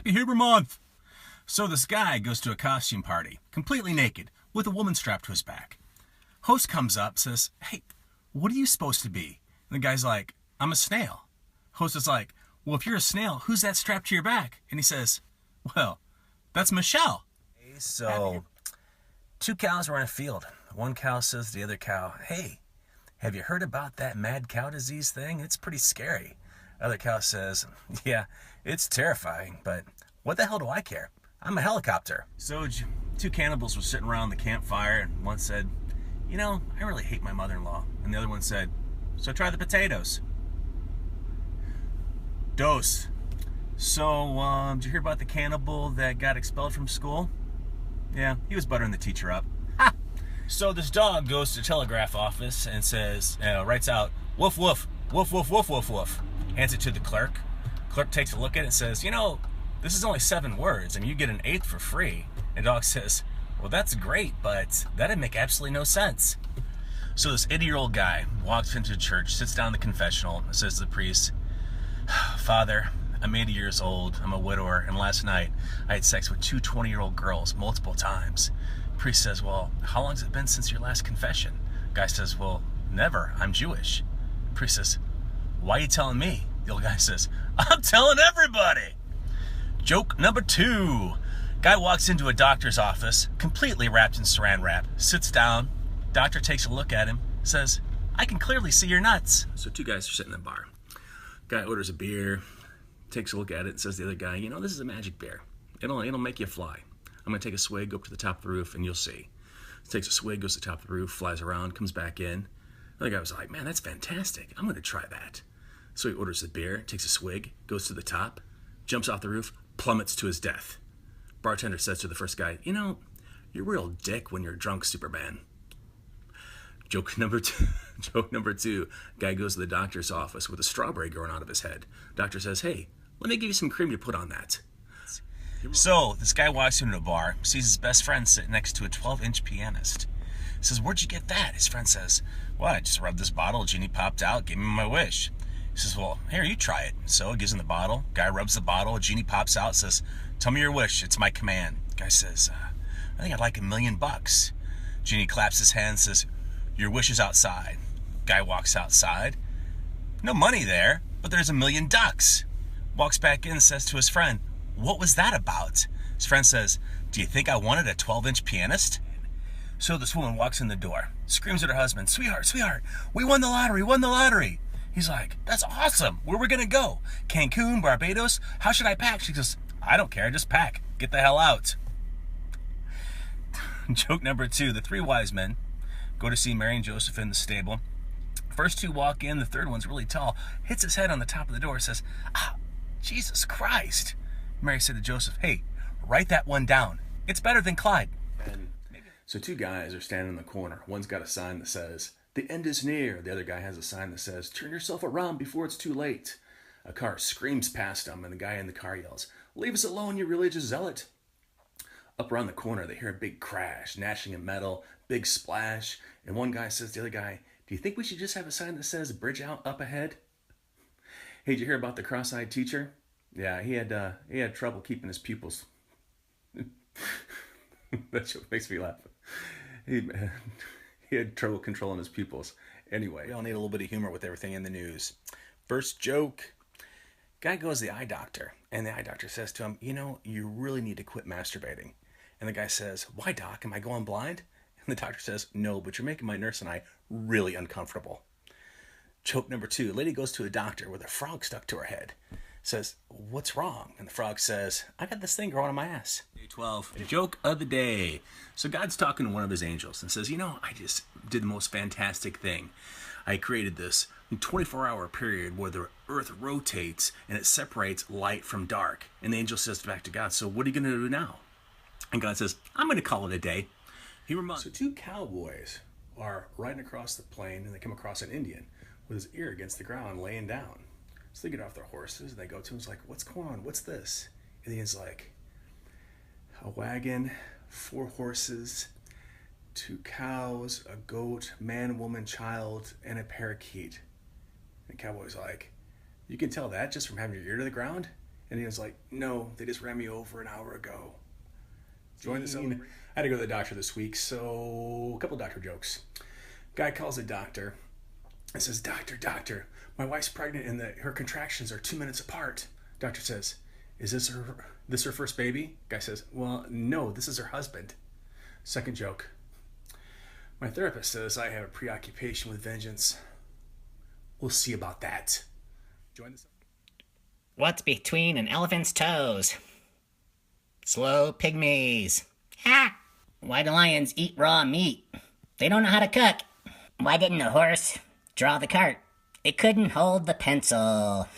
Happy Humor Month! So this guy goes to a costume party, completely naked, with a woman strapped to his back. Host comes up, says, "Hey, what are you supposed to be?" And the guy's like, "I'm a snail." Host is like, "Well, if you're a snail, who's that strapped to your back?" And he says, "Well, that's Michelle." So, two cows were in a field. One cow says to the other cow, "Hey, have you heard about that mad cow disease thing? It's pretty scary." Other cow says, "Yeah, it's terrifying, but what the hell do I care? I'm a helicopter." So two cannibals were sitting around the campfire, and one said, "I really hate my mother-in-law." And the other one said, "So try the potatoes." Dose. So, did you hear about the cannibal that got expelled from school? Yeah, he was buttering the teacher up. Ha! So this dog goes to the telegraph office and says, writes out, "Woof, woof, woof, woof, woof, woof, woof." Hands it to the clerk. Clerk takes a look at it and says, "This is only 7 words. I mean, you get an 8th for free." And the dog says, "Well, that's great, but that'd make absolutely no sense." So this 80-year-old guy walks into the church, sits down in the confessional, and says to the priest, "Father, I'm 80 years old, I'm a widower, and last night I had sex with 2 20-year-old girls multiple times." The priest says, "Well, how long has it been since your last confession?" The guy says, "Well, never, I'm Jewish." The priest says, "Why are you telling me?" The old guy says, "I'm telling everybody." Joke number 2. Guy walks into a doctor's office, completely wrapped in saran wrap, sits down, doctor takes a look at him, says, "I can clearly see your nuts." So 2 guys are sitting in a bar. Guy orders a beer, takes a look at it, and says to the other guy, "This is a magic beer. It'll make you fly. I'm going to take a swig, go up to the top of the roof, and you'll see." Takes a swig, goes to the top of the roof, flies around, comes back in. The other guy was like, "Man, that's fantastic. I'm going to try that." So he orders the beer, takes a swig, goes to the top, jumps off the roof, plummets to his death. Bartender says to the first guy, "You're a real dick when you're drunk, Superman." Joke number 2. Joke number 2. Guy goes to the doctor's office with a strawberry growing out of his head. Doctor says, "Hey, let me give you some cream to put on that." So this guy walks into a bar, sees his best friend sitting next to a 12-inch pianist. He says, "Where'd you get that?" His friend says, "Well, I just rubbed this bottle, a genie popped out, gave me my wish." He says, "Well, here, you try it." So he gives him the bottle. Guy rubs the bottle, a genie pops out, says, "Tell me your wish, it's my command." Guy says, "I think I'd like $1 million." Genie claps his hand and says, "Your wish is outside." Guy walks outside. No money there, but there's $1 million. Walks back in and says to his friend, "What was that about?" His friend says, "Do you think I wanted a 12-inch pianist?" So this woman walks in the door, screams at her husband, Sweetheart, we won the lottery, won the lottery." He's like, "That's awesome. Where are we going to go? Cancun, Barbados? How should I pack?" She says, "I don't care. Just pack. Get the hell out." Joke number 2. The 3 wise men go to see Mary and Joseph in the stable. First 2 walk in. The third one's really tall. Hits his head on the top of the door. Says, Jesus Christ. Mary said to Joseph, "Hey, write that one down. It's better than Clyde." So 2 guys are standing in the corner. One's got a sign that says, "The end is near." The other guy has a sign that says, "Turn yourself around before it's too late." A car screams past them, and the guy in the car yells, "Leave us alone, you religious zealot." Up around the corner, they hear a big crash, gnashing of metal, big splash, and one guy says to the other guy, "Do you think we should just have a sign that says, 'Bridge out up ahead'?" "Hey, did you hear about the cross-eyed teacher?" "Yeah, he had trouble keeping his pupils." That joke makes me laugh. He had trouble controlling his pupils. Anyway, we all need a little bit of humor with everything in the news. First joke. Guy goes to the eye doctor, and the eye doctor says to him, "You really need to quit masturbating." And the guy says, "Why, doc? Am I going blind?" And the doctor says, "No, but you're making my nurse and I really uncomfortable." Joke number 2. A lady goes to a doctor with a frog stuck to her head. Says, "What's wrong?" And the frog says, "I got this thing growing on my ass." Day 12. Joke of the day. So God's talking to one of his angels and says, "I just did the most fantastic thing. I created this 24-hour period where the earth rotates and it separates light from dark." And the angel says back to God, "So what are you going to do now?" And God says, "I'm going to call it a day." So 2 cowboys are riding across the plain, and they come across an Indian with his ear against the ground laying down. So they get off their horses and they go to him. It's like, "What's going on? What's this?" And the Indian's like, "A wagon, 4 horses, 2 cows, a goat, man, woman, child, and a parakeet." And the cowboy's like, "You can tell that just from having your ear to the ground?" And he was like, no, they just ran me over an hour ago. Join the scene. I had to go to the doctor this week, so a couple doctor jokes. Guy calls the doctor and says, doctor, my wife's pregnant and her contractions are 2 minutes apart. Doctor says, is this her first baby? Guy says, well, no, this is her husband. Second joke. My therapist says I have a preoccupation with vengeance. We'll see about that. Join the... What's between an elephant's toes? Slow pygmies. Ha! Why do lions eat raw meat? They don't know how to cook. Why didn't a horse draw the cart? It couldn't hold the pencil.